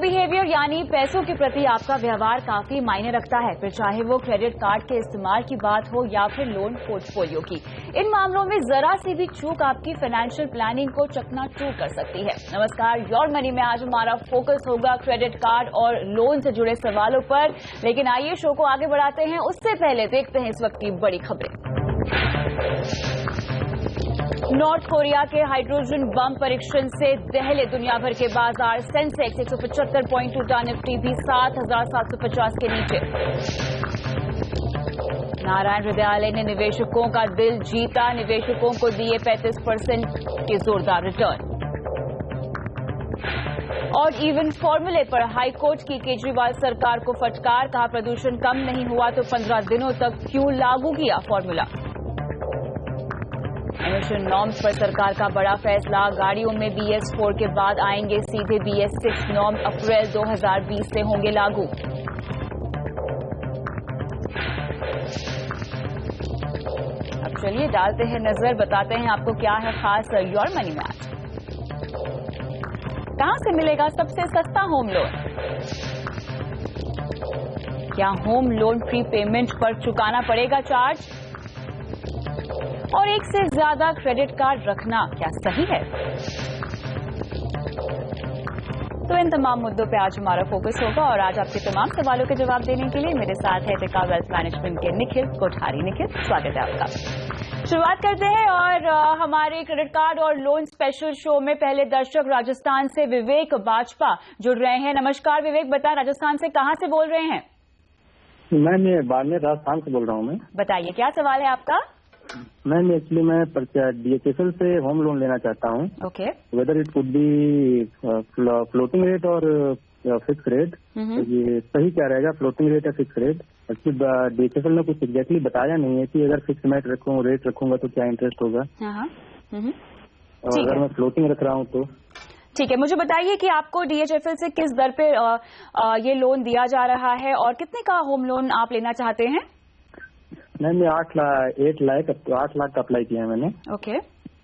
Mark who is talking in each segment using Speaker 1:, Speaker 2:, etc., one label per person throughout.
Speaker 1: Behaviour यानी पैसों के प्रति आपका व्यवहार काफी मायने रखता है, फिर चाहे वो क्रेडिट कार्ड के इस्तेमाल की बात हो या फिर लोन पोर्टफोलियो की। इन मामलों में जरा सी भी चूक आपकी फाइनेंशियल प्लानिंग को चकनाचूर कर सकती है। नमस्कार, योर मनी में आज हमारा फोकस होगा क्रेडिट कार्ड और लोन से जुड़े सवालों पर। लेकिन आइए शो को आगे बढ़ाते हैं, उससे पहले देखते हैं इस वक्त की बड़ी खबरें। नॉर्थ कोरिया के हाइड्रोजन बम परीक्षण से दहले दुनिया भर के बाजार। सेंसेक्स 175 पॉइंट टूटा, निफ्टी भी 7,750 के नीचे। नारायण हृदयालय ने निवेशकों का दिल जीता, निवेशकों को दिए 35% के जोरदार रिटर्न। और इवन फॉर्मूले पर हाईकोर्ट की केजरीवाल सरकार को फटकार, कहा प्रदूषण कम नहीं हुआ तो 15 दिनों तक क्यों लागू किया फॉर्मूला। एमिशन नॉर्म्स पर सरकार का बड़ा फैसला, गाड़ियों में BS4 के बाद आएंगे सीधे BS6 नॉर्म, अप्रैल 2020 से होंगे लागू। अब चलिए डालते हैं नजर, बताते हैं आपको क्या है खास योर मनी में आज। कहां से मिलेगा सबसे सस्ता होम लोन? क्या होम लोन प्री पेमेंट पर चुकाना पड़ेगा चार्ज? और एक से ज्यादा क्रेडिट कार्ड रखना क्या सही है? तो इन तमाम मुद्दों पे आज हमारा फोकस होगा और आज आपके तमाम सवालों के जवाब देने के लिए मेरे साथ है टिका वेल्थ मैनेजमेंट के निखिल कोठारी। निखिल, स्वागत है आपका। शुरुआत करते हैं और हमारे क्रेडिट कार्ड और लोन स्पेशल शो में पहले दर्शक राजस्थान से विवेक बाजपा जुड़ रहे हैं। नमस्कार विवेक, बताएं राजस्थान से कहां से बोल रहे हैं?
Speaker 2: मैं बाड़मेर राजस्थान से बोल रहा हूँ। मैं बताइए
Speaker 1: क्या सवाल है आपका?
Speaker 2: मैम एक्चुअली मैं DHFL से होम लोन लेना चाहता हूँ।
Speaker 1: Okay.
Speaker 2: Whether it could be floating rate और फिक्स रेट, ये सही क्या रहेगा, फ्लोटिंग रेट या फिक्स रेट? एक्चुअली DHFL ने कुछ एग्जैक्टली बताया नहीं है कि अगर फिक्स रेट रखूंगा तो क्या इंटरेस्ट होगा, और अगर मैं फ्लोटिंग रख रहा हूँ तो।
Speaker 1: ठीक है, मुझे बताइए कि आपको DHFL से किस दर पे ये लोन दिया जा रहा है और कितने का होम लोन आप लेना चाहते हैं?
Speaker 2: मैं 8 लाख का अप्लाई किया है मैंने।
Speaker 1: ओके।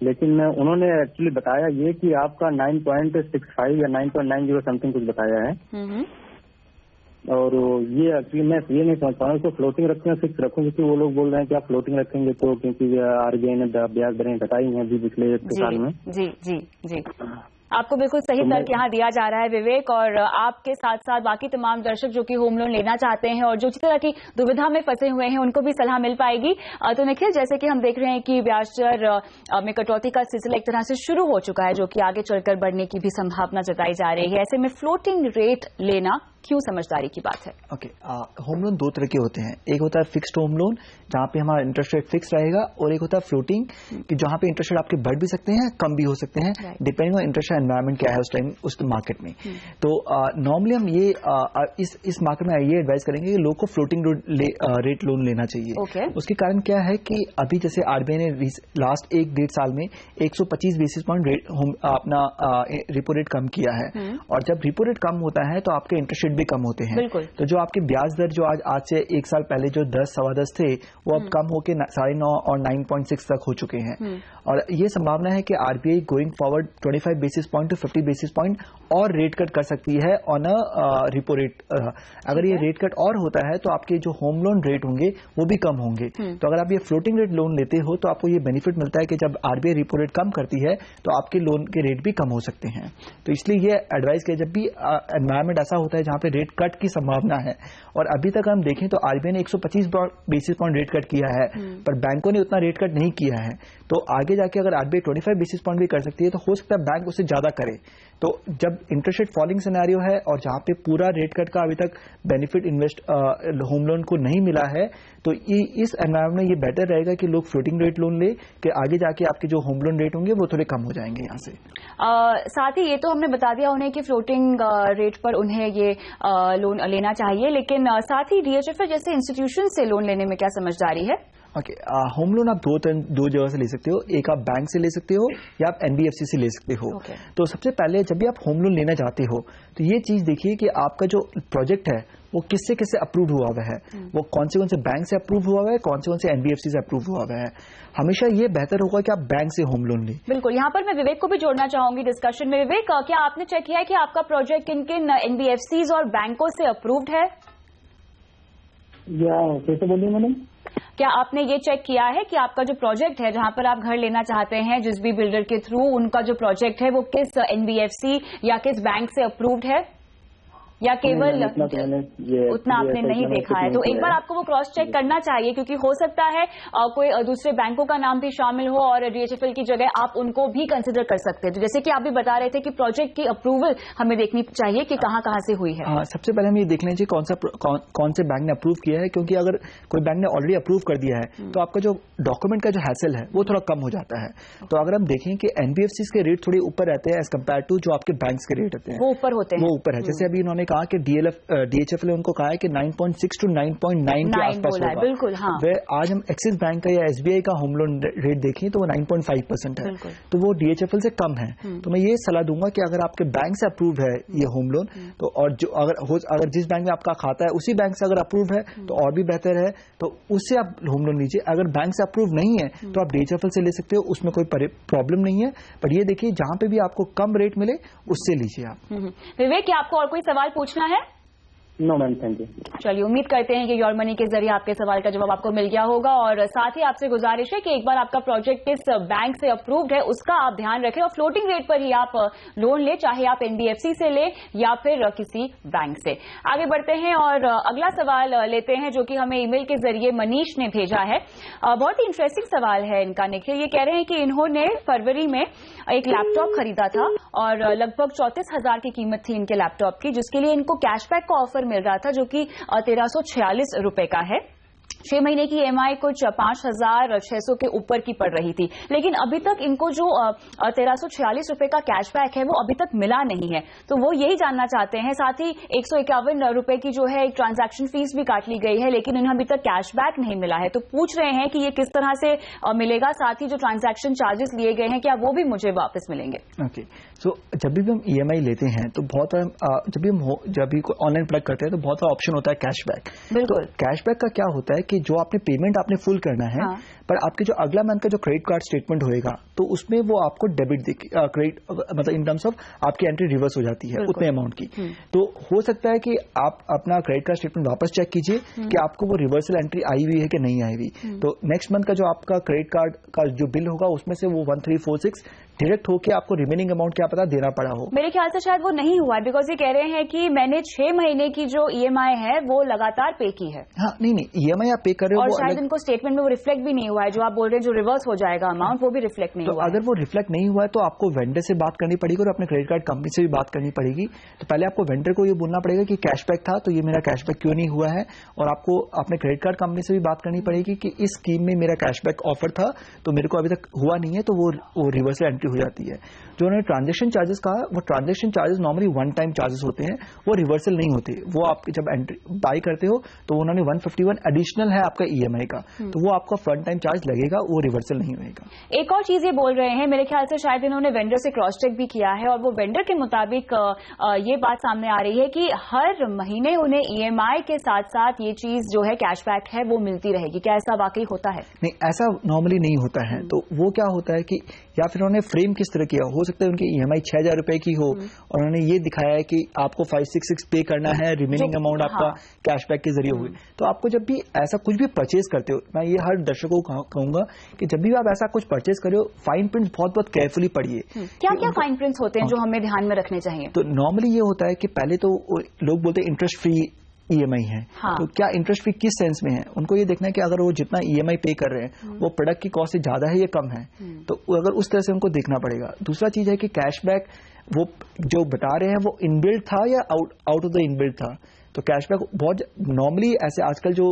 Speaker 2: लेकिन उन्होंने एक्चुअली बताया ये कि आपका 9.65 या 9.90 समथिंग कुछ बताया है। और ये एक्चुअली मैं ये नहीं समझ पा रहा हूँ, फ्लोटिंग रखूँ या फिक्स रखूँ, क्योंकि वो लोग बोल रहे हैं कि आप फ्लोटिंग रखेंगे तो, क्योंकि RBI ने ब्याज दरें घटाई हैं अभी पिछले 1 साल में।
Speaker 1: जी। आपको बिल्कुल सही तर्क यहाँ दिया जा रहा है विवेक, और आपके साथ साथ बाकी तमाम दर्शक जो कि होम लोन लेना चाहते हैं और जो इसी तरह की दुविधा में फंसे हुए हैं उनको भी सलाह मिल पाएगी। तो निखिल, जैसे कि हम देख रहे हैं कि ब्याज दर में कटौती का सिलसिला एक तरह से शुरू हो चुका है, जो कि आगे चलकर बढ़ने की भी संभावना जताई जा रही है। ऐसे में फ्लोटिंग रेट लेना क्यों समझदारी की बात है?
Speaker 3: ओके, होम लोन 2 तरह के होते हैं। एक होता है फिक्स्ड होम लोन जहां पे हमारा इंटरेस्ट रेट फिक्स रहेगा, और एक होता है फ्लोटिंग कि जहां पे इंटरेस्ट रेट आपके बढ़ भी सकते हैं, कम भी हो सकते हैं, डिपेंडिंग ऑन इंटरेस्ट एनवायरमेंट क्या है उस टाइम उस मार्केट में। तो नॉर्मली हम ये इस मार्केट में ये एडवाइस करेंगे कि लोग को फ्लोटिंग रेट लोन लेना चाहिए। उसके कारण क्या है कि अभी जैसे RBI ने लास्ट 1-1.5 साल में 125 बेसिस पॉइंट अपना रिपो रेट कम किया है, और जब रिपो रेट कम होता है तो आपके इंटरेस्ट रेट भी कम होते हैं। तो जो आपके ब्याज दर जो आज से 1 साल पहले जो 10, 10.25 थे, वो अब कम होके 9.5 और 9.6 तक हो चुके हैं। और ये संभावना है कि RBI going forward 25 basis point two 50 basis point और रेट कट कर सकती है ऑन अ रिपो रेट। अगर ये रेट कट और होता है तो आपके जो होम लोन रेट होंगे वो भी कम होंगे। तो अगर आप ये फ्लोटिंग रेट लोन लेते हो तो आपको ये बेनिफिट मिलता है कि जब RBI रिपो रेट कम करती है तो आपके लोन के रेट भी कम हो सकते हैं। तो इसलिए ये एडवाइस किया, जब भी एनवायरमेंट ऐसा होता है जहां पे रेट कट की संभावना है, और अभी तक हम देखें तो RBI ने 125 बेसिस पॉइंट रेट कट किया है, पर बैंकों ने उतना रेट कट नहीं किया है। तो आगे जाके अगर RBI 25 बेसिस पॉइंट भी कर सकती है तो हो सकता है बैंक उससे ज्यादा करे। तो जब इंटरेस्ट रेट फॉलिंग सिनेरियो है और जहां पे पूरा रेट कट का अभी तक बेनिफिट होम लोन को नहीं मिला है, तो इस एनवायरमेंट में ये बेटर रहेगा कि लोग फ्लोटिंग रेट लोन ले, कि आगे जाके आपके जो होम लोन रेट होंगे वो थोड़े कम हो जाएंगे यहाँ से।
Speaker 1: साथ ही ये तो हमने बता दिया उन्हें कि फ्लोटिंग रेट पर उन्हें ये लोन लेना चाहिए, लेकिन साथ ही DHFL जैसे इंस्टीट्यूशन से लोन लेने में क्या समझदारी है?
Speaker 3: ओके, होम लोन आप दो जगह से ले सकते हो। एक आप बैंक से ले सकते हो या आप NBFC से ले सकते हो। तो सबसे पहले जब भी आप होम लोन लेना चाहते हो तो ये चीज देखिए कि आपका जो प्रोजेक्ट है वो किससे किससे अप्रूव हुआ हुआ है, वो कौन से बैंक से अप्रूव हुआ हुआ है, कौन से NBFC से अप्रूव हुआ हुआ है। हमेशा ये बेहतर होगा कि आप बैंक से होम लोन लें।
Speaker 1: बिल्कुल, यहाँ पर मैं विवेक को भी जोड़ना चाहूंगी डिस्कशन में। विवेक, क्या आपने चेक किया है कि आपका प्रोजेक्ट किन किन NBFCs और बैंकों से अप्रूव्ड है?
Speaker 2: या कैसे बोलिए मैडम?
Speaker 1: क्या आपने ये चेक किया है कि आपका जो प्रोजेक्ट है, जहां पर आप घर लेना चाहते हैं जिस भी बिल्डर के थ्रू, उनका जो प्रोजेक्ट है वो किस NBFC या किस बैंक से अप्रूव्ड है, या केवल उतना आपने नहीं देखा है? तो एक बार आपको वो क्रॉस चेक करना चाहिए, क्योंकि हो सकता है कोई दूसरे बैंकों का नाम भी शामिल हो और DHFL की जगह आप उनको भी कंसिडर कर सकते हैं। तो जैसे कि आप भी बता रहे थे कि प्रोजेक्ट की अप्रूवल हमें देखनी चाहिए कि कहां से हुई है।
Speaker 3: सबसे पहले हम ये देख लेंगे कौन से बैंक ने अप्रूव किया है, क्योंकि अगर कोई बैंक ने ऑलरेडी अप्रूव कर दिया है तो आपका जो डॉक्यूमेंट का जो हैसल है वो थोड़ा कम हो जाता है। तो अगर हम देखें कि NBFCs के रेट थोड़े ऊपर रहते हैं एज कम्पेयर टू जो आपके बैंक्स के रेट होते हैं,
Speaker 1: वो ऊपर होते हैं,
Speaker 3: वो ऊपर है। जैसे अभी इन्होंने कहा कि DHFL ने उनको कहा है कि 9.6 to 9.9 के आसपास होगा।
Speaker 1: बिल्कुल, हाँ।
Speaker 3: आज हम एक्सिस बैंक का या SBI का होम लोन रेट देखें तो वो 9.5% है, तो वो DHFL से कम है। तो मैं ये सलाह दूंगा कि अगर आपके बैंक से अप्रूव है ये होम लोन, तो और जो अगर जिस बैंक में आपका खाता है उसी बैंक से अगर अप्रूव है तो और भी बेहतर है, तो उससे आप होम लोन लीजिए। अगर बैंक से अप्रूव नहीं है तो आप DHFL से ले सकते हो, उसमें कोई प्रॉब्लम नहीं है। पर ये देखिए जहां पे भी आपको कम रेट मिले उससे लीजिए आप।
Speaker 1: विवेक, क्या आपको और कोई सवाल पूछना है?
Speaker 2: No ma'am, thank you.
Speaker 1: चलिए, उम्मीद करते हैं कि योर मनी के जरिए आपके सवाल का जवाब आपको मिल गया होगा, और साथ ही आपसे गुजारिश है कि एक बार आपका प्रोजेक्ट किस बैंक से अप्रूव्ड है उसका आप ध्यान रखें और फ्लोटिंग रेट पर ही आप लोन ले, चाहे आप NBFC से ले या फिर किसी बैंक से। आगे बढ़ते हैं और अगला सवाल लेते हैं जो कि हमें ईमेल के जरिए मनीष ने भेजा है। बहुत ही इंटरेस्टिंग सवाल है इनका, निखिल। ये कह रहे हैं कि इन्होंने फरवरी में एक लैपटॉप खरीदा था और लगभग 34,000 की कीमत थी इनके लैपटॉप की, जिसके लिए इनको कैशबैक का ऑफर मिल रहा था जो कि 1346 रुपए का है। 6 महीने की EMI कुछ 5,600 के ऊपर की पड़ रही थी, लेकिन अभी तक इनको जो 1346 रुपए का कैशबैक है वो अभी तक मिला नहीं है। तो वो यही जानना चाहते हैं। साथ ही 151 रुपए की जो है एक ट्रांजैक्शन फीस भी काट ली गई है, लेकिन उन्हें अभी तक कैशबैक नहीं मिला है। तो पूछ रहे हैं कि ये किस तरह से मिलेगा, साथ ही जो ट्रांजैक्शन चार्जेस लिए गए हैं क्या वो भी मुझे वापस मिलेंगे?
Speaker 3: ओके, सो जब भी हम EMI लेते हैं तो बहुत जब भी ऑनलाइन प्लग करते हैं तो बहुत सारा ऑप्शन होता है कैशबैक।
Speaker 1: बिल्कुल,
Speaker 3: तो कैशबैक का क्या होता है कि जो आपने पेमेंट आपने फुल करना है, हाँ। पर आपके जो अगला मंथ का जो क्रेडिट कार्ड स्टेटमेंट होएगा तो उसमें वो आपको डेबिट क्रेडिट मतलब इन टर्म्स ऑफ आपकी एंट्री रिवर्स हो जाती है उतने अमाउंट की। तो हो सकता है कि आप अपना क्रेडिट कार्ड स्टेटमेंट वापस चेक कीजिए कि आपको वो रिवर्सल एंट्री आई हुई है कि नहीं आई हुई। तो नेक्स्ट मंथ का जो आपका क्रेडिट कार्ड का जो बिल होगा उसमें से वो 1346 डायरेक्ट होके आपको रिमेनिंग अमाउंट क्या पता देना पड़ा हो।
Speaker 1: मेरे ख्याल से शायद वो नहीं हुआ है, बिकॉज ये कह रहे हैं कि मैंने 6 महीने की जो EMI है वो लगातार पे की है।
Speaker 3: हाँ, नहीं EMI आप पे कर रहे हो,
Speaker 1: और शायद इनको स्टेटमेंट में वो रिफ्लेक्ट भी नहीं हुआ है। जो आप बोल रहे हैं जो रिवर्स हो जाएगा अमाउंट, वो भी रिफ्लेक्ट नहीं हुआ है।
Speaker 3: अगर वो रिफ्लेक्ट नहीं हुआ है तो आपको वेंडर से बात करनी पड़ेगी और अपने क्रेडिट कार्ड कंपनी से भी बात करनी पड़ेगी। तो पहले आपको वेंडर को ये बोलना पड़ेगा कि कैशबैक था तो ये मेरा कैशबैक क्यों नहीं हुआ है, और आपको अपने क्रेडिट कार्ड कंपनी से भी बात करनी पड़ेगी कि इस स्कीम में मेरा कैशबैक ऑफर था तो मेरे को अभी तक हुआ नहीं है, तो वो रिवर्सल एंट्री हो जाती है। जो उन्होंने ट्रांजैक्शन चार्जेस कहा, वो transaction charges normally one time charges होते हैं, वो रिवर्सल नहीं होते। वो आप जब एंट्री बाई करते हो तो उन्होंने 151 एडिशनल है आपका EMI का, तो वो आपका फ्रंट टाइम चार्ज लगेगा, वो रिवर्सल नहीं होगा।
Speaker 1: एक और चीज ये बोल रहे हैं, मेरे ख्याल से शायद इन्होंने वेंडर से क्रॉस चेक भी किया है और वो वेंडर के मुताबिक ये बात सामने आ रही है कि हर महीने उन्हें EMI के साथ साथ ये चीज जो है कैशबैक है वो मिलती रहेगी। क्या ऐसा वाकई होता है?
Speaker 3: नहीं, ऐसा नॉर्मली नहीं होता है। तो वो क्या होता है कि या फिर उन्होंने फ्रेम किस तरह किया, हो सकता है उनकी EMI 6,000 रुपए की हो और उन्होंने ये दिखाया है कि आपको 566 पे करना है, रिमेनिंग अमाउंट आपका कैशबैक के जरिए हुई। तो आपको जब भी ऐसा कुछ भी परचेज करते हो, मैं ये हर दर्शकों को कहूंगा कि जब भी आप ऐसा कुछ परचेज करो, फाइन प्रिंट बहुत केयरफुली पढ़िए।
Speaker 1: क्या क्या फाइन प्रिंट्स होते हैं जो हमें ध्यान में रखने चाहिए?
Speaker 3: तो नॉर्मली ये होता है कि पहले तो लोग बोलते हैं इंटरेस्ट फ्री EMI है। हाँ। तो क्या इंटरेस्ट फ्री किस सेंस में है, उनको ये देखना है कि अगर वो जितना EMI पे कर रहे हैं वो प्रोडक्ट की कॉस्ट से ज्यादा है या कम है, तो अगर उस तरह से उनको देखना पड़ेगा। दूसरा चीज है कि कैशबैक वो जो बता रहे हैं वो इनबिल्ट था या आउट ऑफ द इनबिल्ट था। तो कैशबैक बहुत नॉर्मली ऐसे आजकल जो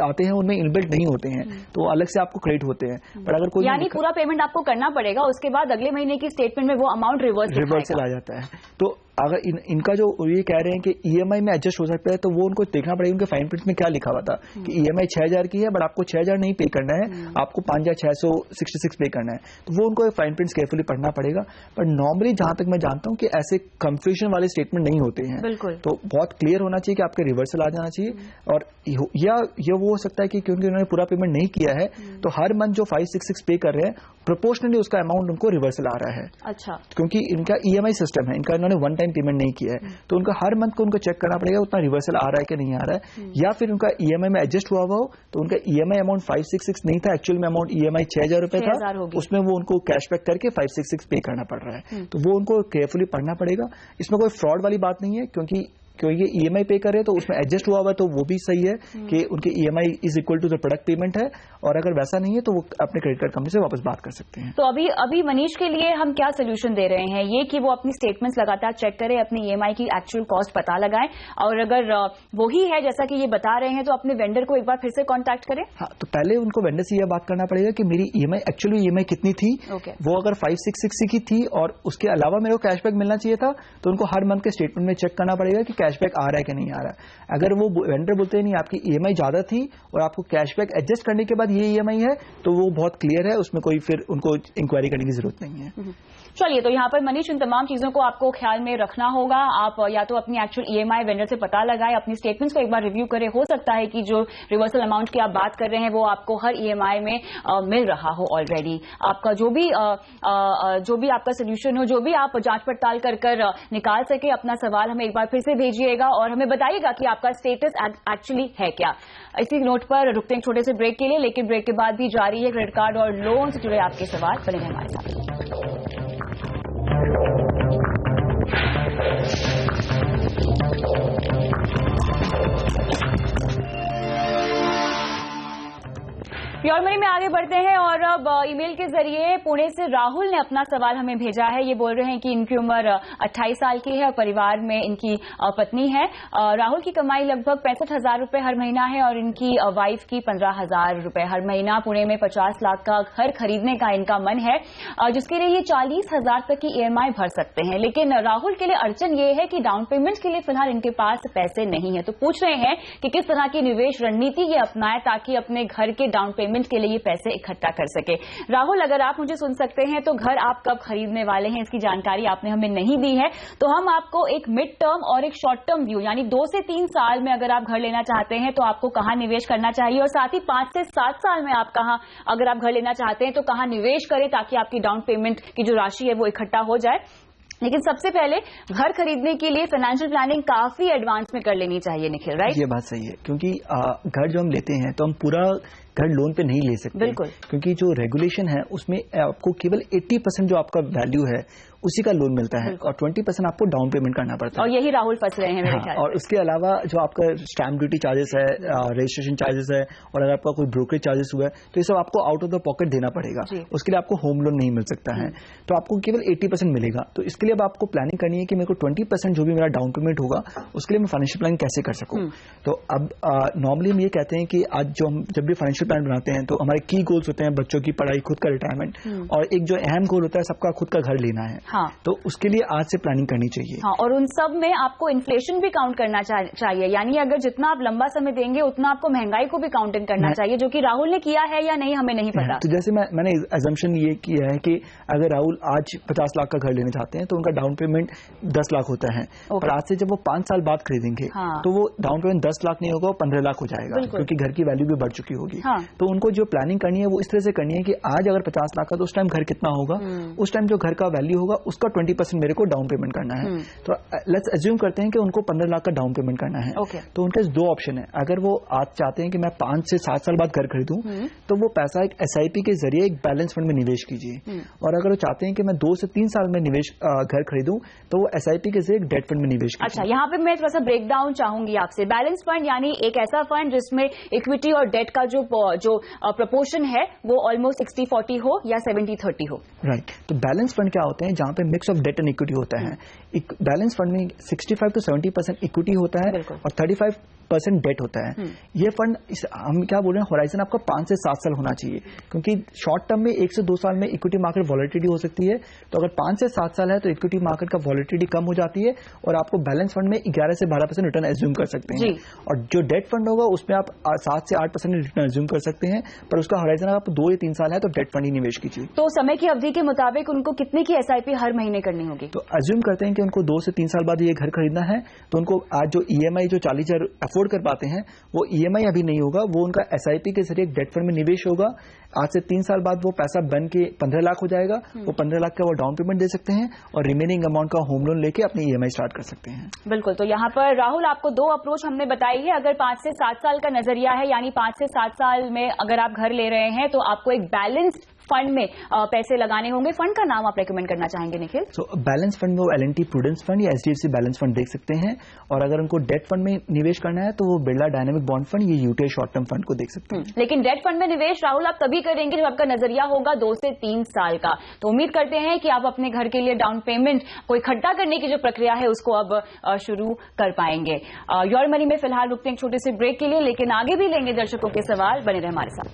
Speaker 3: आते हैं उनमें इनबिल्ट नहीं होते हैं, तो अलग से आपको क्रेडिट होते हैं। पर अगर कोई
Speaker 1: यानी पूरा पेमेंट आपको करना पड़ेगा, उसके बाद अगले महीने की स्टेटमेंट में वो अमाउंट रिवर्स
Speaker 3: से आ जाता है। तो अगर इनका जो ये कह रहे हैं कि ईएमआई में एडजस्ट हो सकता है, तो वो उनको देखना पड़ेगा उनके फाइन प्रिंट में क्या लिखा हुआ था कि ईएमआई 6,000 की है, बट आपको 6,000 नहीं पे करना है, आपको 5,666 पे करना है। तो वो उनको फाइन प्रिंट्स केयरफुली पढ़ना पड़ेगा। पर नॉर्मली जहां तक मैं जानता हूं कि ऐसे कंफ्यूजन वाले स्टेटमेंट नहीं होते हैं, तो बहुत क्लियर होना चाहिए कि आपके रिवर्सल आ जाना चाहिए। और या ये वो हो सकता है कि क्योंकि उन्होंने पूरा पेमेंट नहीं किया है, तो हर मंथ जो 566 पे कर रहे हैं प्रोपोर्शनली उसका अमाउंट उनको रिवर्सल आ रहा है।
Speaker 1: अच्छा,
Speaker 3: क्योंकि इनका ईएमआई सिस्टम है, इनका इन्होंने वन टाइम पेमेंट नहीं किया है, तो उनका हर मंथ को उनको चेक करना पड़ेगा उतना रिवर्सल आ रहा है कि नहीं आ रहा है। या फिर उनका ईएमआई में एडजस्ट हुआ हो, तो उनका ईएमआई अमाउंट 566 नहीं था, एक्चुअल में अमाउंट ईएमआई 6,000 रुपए था, उसमें वो उनको कैशबैक करके 566 पे करना पड़ रहा है। तो वो उनको केयरफुली पढ़ना पड़ेगा। इसमें कोई फ्रॉड वाली बात नहीं है, क्योंकि ये ईएमआई पे कर रहे हैं तो उसमें एडजस्ट हुआ हुआ, तो वो भी सही है कि उनके EMI is equal to the product payment है। और अगर वैसा नहीं है तो वो अपने क्रेडिट कार्ड कंपनी से वापस बात कर सकते हैं।
Speaker 1: तो अभी मनीष के लिए हम क्या सोल्यूशन दे रहे हैं, ये कि वो अपनी स्टेटमेंट्स लगातार चेक करें, अपनी ईएमआई की एक्चुअल कॉस्ट पता लगाएं, और अगर वही है जैसा कि ये बता रहे हैं तो अपने वेंडर को एक बार फिर से कॉन्टैक्ट करें।
Speaker 3: हाँ, तो पहले उनको वेंडर से यह बात करना पड़ेगा कि मेरी ईएमआई एक्चुअली ईएमआई कितनी थी। वो अगर 566 की थी और उसके अलावा मेरे को कैशबैक मिलना चाहिए था, तो उनको हर मंथ के स्टेटमेंट में चेक करना पड़ेगा कि कैशबैक आ रहा है कि नहीं आ रहा है। अगर वो वेंडर बोलते हैं नहीं आपकी ईएमआई ज्यादा थी और आपको कैशबैक एडजस्ट करने के बाद ये ईएमआई है, तो वो बहुत क्लियर है, उसमें कोई फिर उनको इंक्वायरी करने की जरूरत नहीं है।
Speaker 1: चलिए, तो यहाँ पर मनीष इन तमाम चीजों को आपको ख्याल में रखना होगा। आप या तो अपनी एक्चुअल ईएमआई वेंडर से पता लगाएं, अपनी स्टेटमेंट्स को एक बार रिव्यू करें। हो सकता है कि जो रिवर्सल अमाउंट की आप बात कर रहे हैं वो आपको हर ईएमआई में मिल रहा हो ऑलरेडी। आपका जो भी आपका सोल्यूशन हो, जो भी आप जांच पड़ताल कर निकाल सके, अपना सवाल हमें एक बार फिर से भेजिएगा और हमें बताइएगा कि आपका स्टेटस एक्चुअली है क्या। इसी नोट पर रुकते हैं छोटे से ब्रेक के लिए, लेकिन ब्रेक के बाद भी जारी है क्रेडिट कार्ड और लोन से जुड़े आपके सवाल। बने हमारे साथ। प्योर मनी में आगे बढ़ते हैं और अब ईमेल के जरिए पुणे से राहुल ने अपना सवाल हमें भेजा है। ये बोल रहे हैं कि इनकी उम्र 28 साल की है और परिवार में इनकी पत्नी है। राहुल की कमाई लगभग 65,000 रुपए हर महीना है और इनकी वाइफ की 15,000 रुपए हर महीना। पुणे में 50 लाख का घर खरीदने का इनका मन है, जिसके लिए ये 40,000 तक की ईएमआई भर सकते हैं। लेकिन राहुल के लिए अड़चन ये है कि डाउन पेमेंट के लिए फिलहाल इनके पास पैसे नहीं है। तो पूछ रहे हैं कि किस तरह की निवेश रणनीति ये अपनाए ताकि अपने घर के डाउन पेमेंट के लिए ये पैसे इकट्ठा कर सके। राहुल, अगर आप मुझे सुन सकते हैं तो घर आप कब खरीदने वाले हैं, इसकी जानकारी आपने हमें नहीं दी है, तो हम आपको एक मिड टर्म और एक शॉर्ट टर्म व्यू, यानी 2 से 3 साल में अगर आप घर लेना चाहते हैं तो आपको कहां निवेश करना चाहिए, और साथ ही 5 से 7 साल में आप कहां, अगर आप घर लेना चाहते हैं तो कहां निवेश करें ताकि आपकी डाउन पेमेंट की जो राशि है वो इकट्ठा हो जाए। लेकिन सबसे पहले घर खरीदने के लिए फाइनेंशियल प्लानिंग काफी एडवांस में कर लेनी चाहिए निखिल, राइट?
Speaker 3: ये बात सही है, क्योंकि घर जो हम लेते हैं तो हम पूरा घर लोन पे नहीं ले सकते।
Speaker 1: बिल्कुल,
Speaker 3: क्योंकि जो रेगुलेशन है उसमें आपको केवल 80% जो आपका वैल्यू है उसी का लोन मिलता है और 20% आपको डाउन पेमेंट करना पड़ता है।
Speaker 1: और यही राहुल फंस रहे हैं मेरे ख्याल से।
Speaker 3: और उसके अलावा जो आपका स्टैम्प ड्यूटी चार्जेस है, रजिस्ट्रेशन चार्जेस है, और अगर आपका कोई ब्रोकरेज चार्जेस हुआ है तो ये सब आपको आउट ऑफ द पॉकेट देना पड़ेगा। उसके लिए आपको होम लोन नहीं मिल सकता है, तो आपको केवल 80% मिलेगा। तो इसके लिए अब आपको प्लानिंग करनी है कि मेरे को 20% जो भी मेरा डाउन पेमेंट होगा उसके लिए मैं फाइनेंशियल प्लानिंग कैसे कर सकूं। तो अब नॉर्मली हम ये कहते हैं कि आज जो हम जब भी फाइनेंशियल प्लान बनाते हैं तो हमारे की गोल्स होते हैं बच्चों की पढ़ाई, खुद का रिटायरमेंट, और एक जो अहम गोल होता है सबका खुद का घर लेना है।
Speaker 1: हाँ।
Speaker 3: तो उसके लिए आज से प्लानिंग करनी चाहिए।
Speaker 1: हाँ, और उन सब में आपको इन्फ्लेशन भी काउंट करना चाहिए, यानी अगर जितना आप लंबा समय देंगे उतना आपको महंगाई को भी काउंट इन करना चाहिए, जो कि राहुल ने किया है या नहीं हमें नहीं पता।
Speaker 3: तो जैसे मैंने अजम्पशन ये किया है कि अगर राहुल आज 50 लाख का घर लेना चाहते हैं तो उनका डाउन पेमेंट 10 लाख होता है, पर आज से जब वो 5 साल बाद खरीदेंगे तो वो डाउन पेमेंट 10 लाख नहीं होगा, वो 15 लाख हो जाएगा, क्योंकि घर की वैल्यू भी बढ़ चुकी होगी। तो उनको जो प्लानिंग करनी है वो इस तरह से करनी है कि आज अगर 50 लाख का तो उस टाइम घर कितना होगा, उस टाइम जो घर का वैल्यू होगा उसका 20% मेरे को डाउन पेमेंट करना है। तो लेट्स अज्यूम करते हैं कि उनको 15 लाख का डाउन पेमेंट करना है। तो उनके 2 ऑप्शन है। अगर वो आज चाहते हैं कि मैं 5 से 7 साल बाद घर खरीदूं तो वो पैसा एक SIP के जरिए एक बैलेंस फंड में निवेश कीजिए, और अगर वो चाहते हैं कि मैं 2 से 3 साल में निवेश घर खरीदूं तो वो SIP के जरिए एक डेट फंड में निवेश कीजिए।
Speaker 1: अच्छा, यहाँ पे मैं थोड़ा सा ब्रेक डाउन चाहूंगी आपसे। बैलेंस फंड यानी एक ऐसा फंड जिसमें इक्विटी और डेट का जो प्रपोर्शन है वो ऑलमोस्ट 60-40 हो या 70-30 हो।
Speaker 3: राइट। तो बैलेंस फंड क्या होते हैं, जहां जहां पे mix of debt and equity होता है। बैलेंस फंड में 65 to 70% इक्विटी होता है और 35% डेट होता है। ये फंड हम क्या बोल रहे हैं, होराइजन आपका 5 से 7 साल होना चाहिए, क्योंकि शॉर्ट टर्म में 1 से 2 साल में इक्विटी मार्केट वॉलेटिलिटी हो सकती है। तो अगर 5 से 7 साल है तो इक्विटी मार्केट का वॉलेटिलिटी कम हो जाती है और आपको बैलेंस फंड में 11 से 12% रिटर्न एज्यूम कर सकते हैं। और जो डेट फंड होगा उसमें आप 7 से 8% रिटर्न एज्यूम कर सकते हैं, पर उसका होराइजन आप 2 या 3 साल है तो डेट फंड ही निवेश कीजिए।
Speaker 1: तो समय की अवधि के मुताबिक उनको कितने की SIP हर महीने करनी होगी?
Speaker 3: तो एज्यूम करते हैं कि उनको 2 से 3 साल बाद ये घर खरीदना है, तो उनको आज जो EMI जो 40,000 अफोर्ड कर पाते हैं वो EMI अभी नहीं होगा, वो उनका SIP के जरिए डेट फंड में निवेश होगा। आज से 3 साल बाद वो पैसा बन के 15 लाख हो जाएगा, वो 15 लाख का वो डाउन पेमेंट दे सकते हैं और रिमेनिंग अमाउंट का होम लोन लेके अपनी EMI स्टार्ट कर सकते हैं।
Speaker 1: बिल्कुल, तो यहाँ पर राहुल आपको 2 अप्रोच हमने बताई है। अगर 5 से 7 साल का नजरिया है, यानी 5 से 7 साल में अगर आप घर ले रहे हैं तो आपको एक बैलेंस्ड फंड में पैसे लगाने होंगे। फंड का नाम आप रेकमेंड करना चाहेंगे निखिल?
Speaker 3: तो बैलेंस फंड में वो L&T प्रूडेंस फंड या HDFC बैलेंस फंड देख सकते हैं, और अगर उनको डेट फंड में निवेश करना है तो वो बिरला डायनेमिक बॉन्ड फंड या UTI शॉर्ट टर्म फंड को देख सकते हैं।
Speaker 1: लेकिन डेट फंड में निवेश राहुल आप तभी करेंगे जब आपका नजरिया होगा 2 से 3 साल का। तो उम्मीद करते हैं कि आप अपने घर के लिए डाउन पेमेंट को इकट्ठा करने की जो प्रक्रिया है उसको अब शुरू कर पाएंगे। योर मनी में फिलहाल रुकते हैं एक छोटे से ब्रेक के लिए, लेकिन आगे भी लेंगे दर्शकों के सवाल। बने रहे हमारे साथ।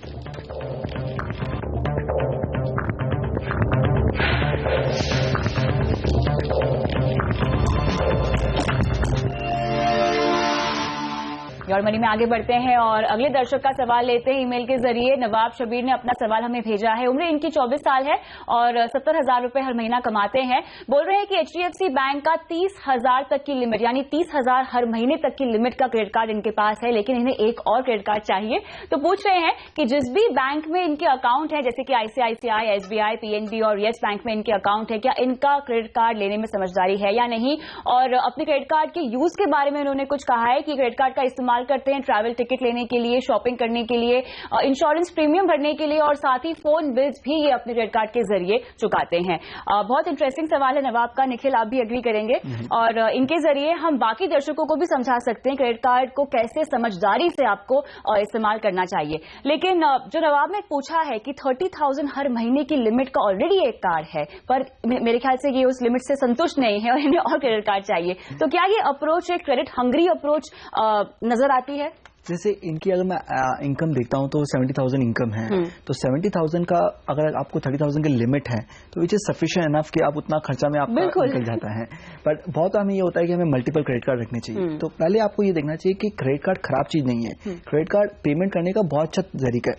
Speaker 1: योर मनी में आगे बढ़ते हैं और अगले दर्शक का सवाल लेते हैं ईमेल के जरिए। नवाब शबीर ने अपना सवाल हमें भेजा है। उम्र इनकी 24 साल है और 70,000 रुपए हर महीना कमाते हैं। बोल रहे हैं कि HDFC बैंक का 30,000 तक की लिमिट, यानी 30,000 हर महीने तक की लिमिट का क्रेडिट कार्ड इनके पास है, लेकिन इन्हें एक और क्रेडिट कार्ड चाहिए। तो पूछ रहे हैं कि जिस भी बैंक में इनके अकाउंट है, जैसे कि ICICI, SBI, PNB और येस बैंक में इनके अकाउंट है, क्या इनका क्रेडिट कार्ड लेने में समझदारी है या नहीं? और अपने क्रेडिट कार्ड के यूज के बारे में उन्होंने कुछ कहा है कि क्रेडिट कार्ड का इस्तेमाल करते हैं ट्रैवल टिकट लेने के लिए, शॉपिंग करने के लिए, इंश्योरेंस प्रीमियम भरने के लिए और साथ ही फोन बिल्स भी ये अपने क्रेडिट कार्ड के जरिए चुकाते हैं। बहुत इंटरेस्टिंग सवाल है नवाब का। निखिल आप भी एग्री करेंगे और इनके जरिए हम बाकी दर्शकों को भी समझा सकते हैं क्रेडिट कार्ड को कैसे समझदारी से आपको इस्तेमाल करना चाहिए। लेकिन जो नवाब ने पूछा है कि 30,000 हर महीने की लिमिट का ऑलरेडी एक कार्ड है, पर मेरे ख्याल से ये उस लिमिट से संतुष्ट नहीं है और इन्हें और क्रेडिट कार्ड चाहिए, तो क्या ये अप्रोच एक क्रेडिट हंग्री अप्रोच नजर आती है?
Speaker 3: जैसे इनकी अगर मैं इनकम देखता हूं तो 70,000 इनकम है, तो 70,000 का अगर आपको 30,000 की लिमिट है तो विच इज सफिशिएंट इनफ कि आप उतना खर्चा में आपका निकल जाता है। बट बहुत हमें ये होता है कि हमें मल्टीपल क्रेडिट कार्ड रखने चाहिए। तो पहले आपको ये देखना चाहिए कि क्रेडिट कार्ड खराब चीज नहीं है। क्रेडिट कार्ड पेमेंट करने का बहुत अच्छा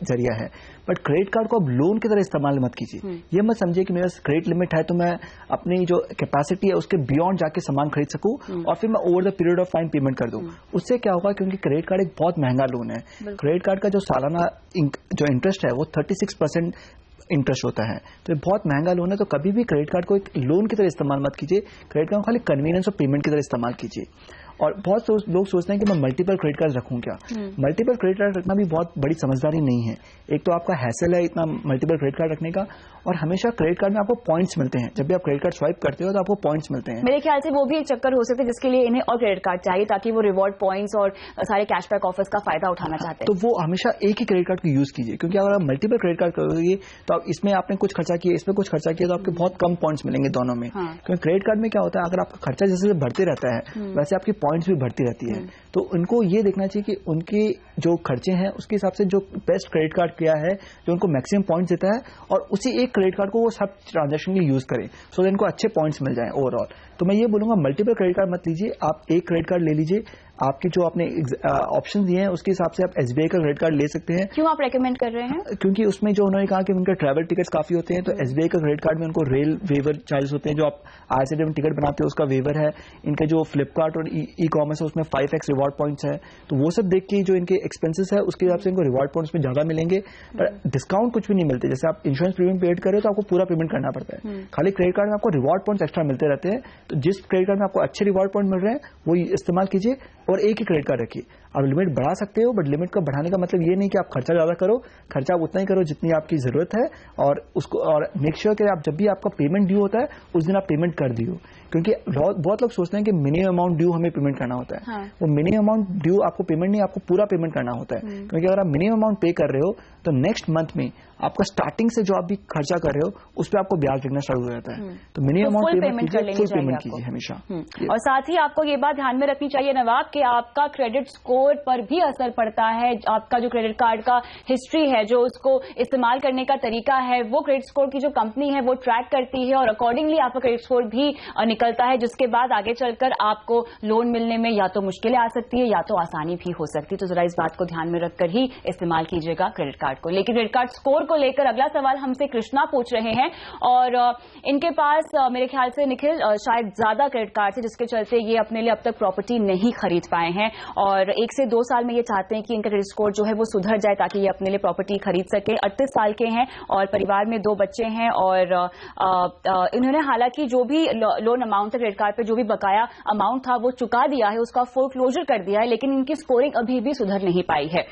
Speaker 3: जरिया है, बट क्रेडिट कार्ड को आप लोन की तरह इस्तेमाल मत कीजिए। ये मत समझिए कि मेरे पास क्रेडिट लिमिट है तो मैं अपनी जो कैपेसिटी है उसके बियॉन्ड जाके सामान खरीद सकूं और फिर मैं over the period of time payment कर दूं। उससे क्या होगा, क्योंकि क्रेडिट कार्ड एक बहुत महंगा लोन है। क्रेडिट कार्ड का जो सालाना जो इंटरेस्ट है वो 36% इंटरेस्ट होता है, तो ये बहुत महंगा लोन है। तो कभी भी क्रेडिट कार्ड को एक लोन की तरह इस्तेमाल मत कीजिए। क्रेडिट कार्ड को खाली कन्वीनियंस और पेमेंट की तरह इस्तेमाल कीजिए। और बहुत लोग सोचते हैं कि मैं मल्टीपल क्रेडिट कार्ड रखूं क्या। मल्टीपल क्रेडिट कार्ड रखना भी बहुत बड़ी समझदारी नहीं है। एक तो आपका हैसल है इतना मल्टीपल क्रेडिट कार्ड रखने का, और हमेशा क्रेडिट कार्ड में आपको पॉइंट्स मिलते हैं। जब भी आप क्रेडिट कार्ड स्वाइप करते हो तो आपको पॉइंट्स मिलते हैं।
Speaker 1: मेरे ख्याल से वो भी एक चक्कर हो सकता है जिसके लिए इन्हें और क्रेडिट कार्ड चाहिए, ताकि वो रिवॉर्ड पॉइंट्स और सारे कैशबैक ऑफर्स का फायदा उठाना चाहते हैं।
Speaker 3: तो वो हमेशा एक ही क्रेडिट कार्ड को यूज कीजिए, क्योंकि अगर आप मल्टीपल क्रेडिट कार्ड करोगे तो आप इसमें आपने कुछ खर्चा किया, इसमें कुछ खर्चा किया, तो आपके बहुत कम पॉइंट्स मिलेंगे दोनों में। क्योंकि क्रेडिट कार्ड में क्या होता है, अगर आपका खर्चा जैसे बढ़ते रहता है वैसे आपकी पॉइंट्स भी बढ़ती रहती है। तो उनको ये देखना चाहिए कि उनके जो खर्चे हैं उसके हिसाब से जो बेस्ट क्रेडिट कार्ड क्या है जो उनको मैक्सिमम पॉइंट्स देता है, और उसी एक क्रेडिट कार्ड को वो सब ट्रांजैक्शन के लिए यूज करें, सो इनको अच्छे पॉइंट्स मिल जाएं ओवरऑल। तो मैं ये बोलूंगा मल्टीपल क्रेडिट कार्ड मत लीजिए, आप एक क्रेडिट कार्ड ले लीजिए। आपके जो आपने ऑप्शन दिए हैं उसके हिसाब से आप SBI का क्रेडिट कार्ड ले सकते हैं।
Speaker 1: क्यों आप रेकमेंड कर रहे हैं?
Speaker 3: क्योंकि उसमें जो उन्होंने कहा कि उनके ट्रैवल टिकट्स काफी होते हैं, तो SBI का क्रेडिट कार्ड में उनको रेल वेवर चार्जेस होते हैं। जो आप IRCTC में टिकट बनाते हो उसका वेवर है। इनके जो फ्लिपकार्ट और ई कॉमर्स है उसमें 5x रिवॉर्ड पॉइंट्स है। तो वो सब देख के जो इनके एक्सपेंसेस है उसके हिसाब से इनको रिवॉर्ड पॉइंट्स में ज्यादा मिलेंगे, पर डिस्काउंट कुछ भी नहीं मिलते। जैसे आप इंश्योरेंस प्रीमियम पेड करें तो आपको पूरा पेमेंट करना पड़ता है, खाली क्रेडिट कार्ड में आपको रिवॉर्ड पॉइंट्स एक्स्ट्रा मिलते रहते हैं। तो जिस क्रेडिट कार्ड में आपको अच्छे रिवॉर्ड पॉइंट मिल रहे हैं वो इस्तेमाल कीजिए और एक ही क्रेडिट कार्ड रखिए। आप लिमिट बढ़ा सकते हो, बट लिमिट को बढ़ाने का मतलब ये नहीं कि आप खर्चा ज्यादा करो, खर्चा आप उतना ही करो जितनी आपकी जरूरत है, और उसको और मेक श्योर कि आप जब भी आपका पेमेंट ड्यू होता है उस दिन आप पेमेंट कर दियो, क्योंकि बहुत लोग सोचते हैं कि मिनिमम अमाउंट ड्यू हमें पेमेंट करना होता है। हाँ। वो मिनिमम अमाउंट ड्यू आपको पेमेंट नहीं, आपको पूरा पेमेंट करना होता है, क्योंकि अगर आप मिनिमम अमाउंट पे कर रहे हो तो नेक्स्ट मंथ में आपका स्टार्टिंग से जो आप भी खर्चा कर रहे हो उस पर आपको ब्याज लगना शुरू हो जाता है। तो मिनिमम अमाउंट पेमेंट कीजिए, फुल पेमेंट कीजिए हमेशा।
Speaker 1: और साथ ही आपको ये बात ध्यान में रखनी चाहिए नवाब कि आपका क्रेडिट स्कोर पर भी असर पड़ता है। आपका जो क्रेडिट कार्ड का हिस्ट्री है, जो उसको इस्तेमाल करने का तरीका है, वो क्रेडिट स्कोर की जो कंपनी है वो ट्रैक करती है और अकॉर्डिंगली आपका क्रेडिट स्कोर भी निकलता है, जिसके बाद आगे चलकर आपको लोन मिलने में या तो मुश्किलें आ सकती है या तो आसानी भी हो सकती है। तो जरा इस बात को ध्यान में रखकर ही इस्तेमाल कीजिएगा क्रेडिट कार्ड को। लेकिन क्रेडिट कार्ड स्कोर को लेकर अगला सवाल हमसे कृष्णा पूछ रहे हैं, और इनके पास मेरे ख्याल से निखिल शायद ज्यादा क्रेडिट कार्ड है, जिसके चलते ये अपने लिए अब तक प्रॉपर्टी नहीं खरीद पाए हैं, और 1 से 2 साल में ये चाहते हैं कि इनका क्रेडिट स्कोर जो है वो सुधर जाए ताकि ये अपने लिए प्रॉपर्टी खरीद सके। 38 साल के हैं और परिवार में 2 बच्चे हैं, और इन्होंने हालांकि जो भी लोन अमाउंट था क्रेडिट कार्ड पे, जो भी बकाया अमाउंट था वो चुका दिया है, उसका फोरक्लोजर कर दिया है, लेकिन इनकी स्कोरिंग अभी भी सुधर नहीं पाई है।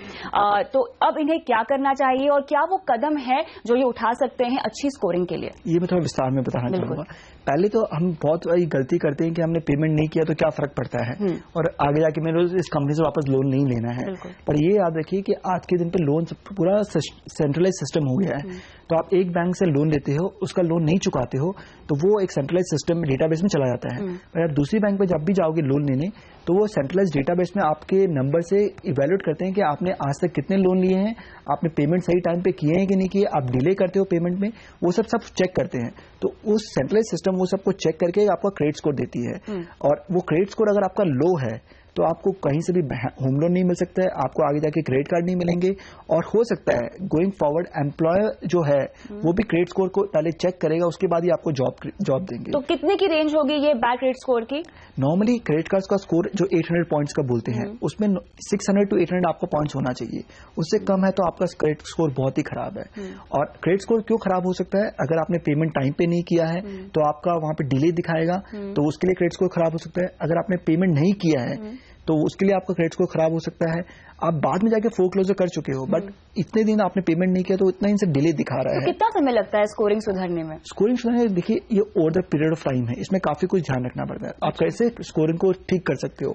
Speaker 1: तो अब इन्हें क्या करना चाहिए और क्या वो कदम है जो ये उठा सकते हैं अच्छी स्कोरिंग के लिए?
Speaker 3: ये मैं थोड़ा विस्तार में बताना चाहूंगा। पहले तो हम बहुत बड़ी गलती करते हैं कि हमने पेमेंट नहीं किया तो क्या फर्क पड़ता है, और आगे जाके मेरे इस कंपनी से वापस लोन नहीं लेना है। पर ये याद रखिए कि आज के दिन पे लोन पूरा सेंट्रलाइज सिस्टम हो गया है। तो आप एक बैंक से लोन लेते हो, उसका लोन नहीं चुकाते हो, तो वो एक सेंट्रलाइज सिस्टम डेटाबेस में चला जाता है। और आप दूसरी बैंक पे जब भी जाओगे लोन लेने, तो वो सेंट्रलाइज डेटाबेस में आपके नंबर से इवैल्यूएट करते हैं कि आपने आज तक कितने लोन लिए हैं, आपने पेमेंट सही टाइम पे किए हैं कि नहीं किए, आप डिले करते हो पेमेंट में, वो सब चेक करते हैं। तो उस सेंट्रलाइज सिस्टम वो सबको चेक करके आपका क्रेडिट स्कोर देती है, और वो क्रेडिट स्कोर अगर आपका लो है तो आपको कहीं से भी होम लोन नहीं मिल सकता है, आपको आगे जाके क्रेडिट कार्ड नहीं मिलेंगे, और हो सकता है गोइंग फॉरवर्ड एम्प्लॉयर जो है वो भी क्रेडिट स्कोर को पहले चेक करेगा, उसके बाद ही आपको जॉब देंगे।
Speaker 1: तो कितने की रेंज होगी ये बैड क्रेडिट स्कोर की?
Speaker 3: नॉर्मली क्रेडिट कार्ड का स्कोर जो 800 पॉइंट्स का बोलते हैं, उसमें 600 to 800 आपका पॉइंट्स होना चाहिए। उससे कम है तो आपका क्रेडिट स्कोर बहुत ही खराब है। और क्रेडिट स्कोर क्यों खराब हो सकता है? अगर आपने पेमेंट टाइम पे नहीं किया है तो आपका वहां पे डिले दिखाएगा, तो उसके लिए क्रेडिट स्कोर खराब हो सकता है। अगर आपने पेमेंट नहीं किया है तो उसके लिए आपका क्रेडिट स्कोर खराब हो सकता है। आप बाद में जाके फोरक्लोजर कर चुके हो, बट इतने दिन आपने पेमेंट नहीं किया तो इतना इनसे डिले दिखा रहा है।
Speaker 1: कितना समय लगता है स्कोरिंग सुधरने में?
Speaker 3: स्कोरिंग सुधरने में देखिए, ये over the period of time है, इसमें काफी कुछ ध्यान रखना पड़ता है। आप कैसे स्कोरिंग को ठीक कर सकते हो?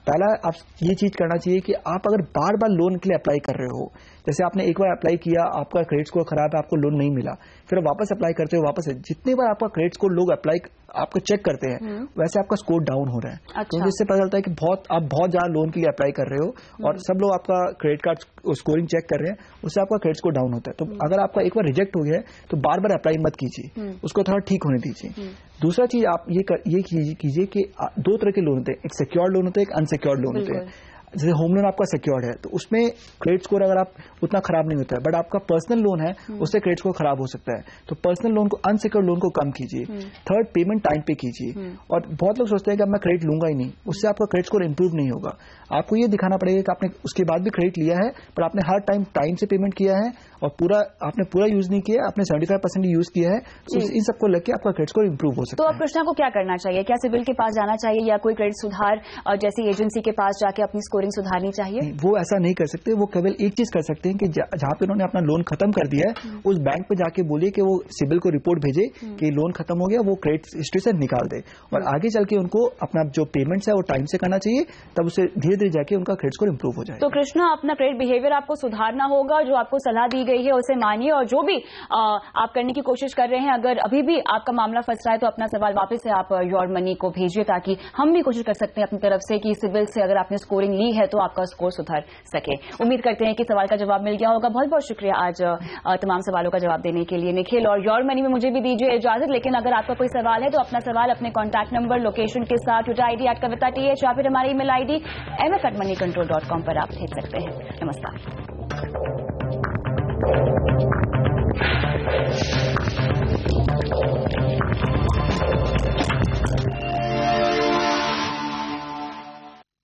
Speaker 3: पहला आप ये चीज करना चाहिए कि आप अगर बार बार लोन के लिए अप्लाई कर रहे हो, जैसे आपने एक बार अप्लाई किया, आपका क्रेडिट स्कोर खराब है, आपको लोन नहीं मिला, फिर वापस अप्लाई करते हो, वापस जितने बार आपका क्रेडिट स्कोर लोग अप्लाई आपको चेक करते हैं, वैसे आपका स्कोर डाउन हो रहा है। अच्छा। क्योंकि इससे पता चलता है कि आप बहुत ज्यादा लोन के लिए अप्लाई कर रहे हो और सब लोग आपका क्रेडिट कार्ड स्कोरिंग चेक कर रहे हैं, उससे आपका क्रेडिट स्कोर डाउन होता है। तो अगर आपका एक बार रिजेक्ट हो गया है तो बार बार अप्लाई मत कीजिए, उसको थोड़ा ठीक होने दीजिए। दूसरा चीज आप ये कीजिए कि 2 तरह के लोन होते हैं, एक सिक्योर्ड लोन होते हैं, एक अनसिक्योर्ड लोन होते हैं। जैसे होम लोन आपका सिक्योर्ड है तो उसमें क्रेडिट स्कोर अगर आप उतना खराब नहीं होता है, बट आपका पर्सनल लोन है उससे क्रेडिट स्कोर खराब हो सकता है। तो पर्सनल लोन को, अनसिक्योर्ड लोन को कम कीजिए। थर्ड, पेमेंट टाइम पे कीजिए। और बहुत लोग सोचते हैं कि अब मैं क्रेडिट लूंगा ही नहीं, उससे आपका क्रेडिट स्कोर इंप्रूव नहीं होगा। आपको ये दिखाना पड़ेगा कि आपने उसके बाद भी क्रेडिट लिया है, पर आपने हर टाइम से पेमेंट किया है और आपने पूरा यूज नहीं किया, आपने 75% यूज किया है। तो इन सबको लेकर आपका क्रेडिट स्कोर इंप्रूव हो सकता है।
Speaker 1: तो अब कृष्णा को क्या करना चाहिए? क्या सिविल के पास जाना चाहिए या कोई क्रेडिट सुधार जैसी एजेंसी के पास जाके अपनी स्कोरिंग सुधारनी चाहिए?
Speaker 3: वो ऐसा नहीं कर सकते। वो केवल एक चीज कर सकते हैं कि जहां पे उन्होंने अपना लोन खत्म कर दिया है, उस बैंक पे जाके बोलिए कि वो सिविल को रिपोर्ट भेजे कि लोन खत्म हो गया, वो क्रेडिट हिस्ट्री से निकाल दे, और आगे चल के उनको अपना जो पेमेंट्स है वो टाइम से करना चाहिए, तब उसे धीरे धीरे जाके उनका क्रेडिट स्कोर इंप्रूव हो जाए।
Speaker 1: तो कृष्णा, अपना क्रेडिट बिहेवियर आपको सुधारना होगा, जो आपको सलाह दी गई है उसे मानिए, और जो भी आप करने की कोशिश कर रहे हैं, अगर अभी भी आपका मामला फंस रहा है तो अपना सवाल वापस से आप योर मनी को भेजिए, ताकि हम भी कोशिश कर सकते हैं अपनी तरफ से कि सिविल से अगर आपने स्कोरिंग ली है तो आपका स्कोर सुधर सके। उम्मीद करते हैं कि सवाल का जवाब मिल गया होगा। बहुत बहुत शुक्रिया आज तमाम सवालों का जवाब देने के लिए निखिल, और योर मनी में मुझे भी दीजिए इजाजत। लेकिन अगर आपका कोई सवाल है तो अपना सवाल अपने कॉन्टैक्ट नंबर, लोकेशन के साथ ट्विटर ID @kavita TH या फिर हमारी email ID mf@moneycontrol.com पर आप भेज सकते हैं। नमस्कार।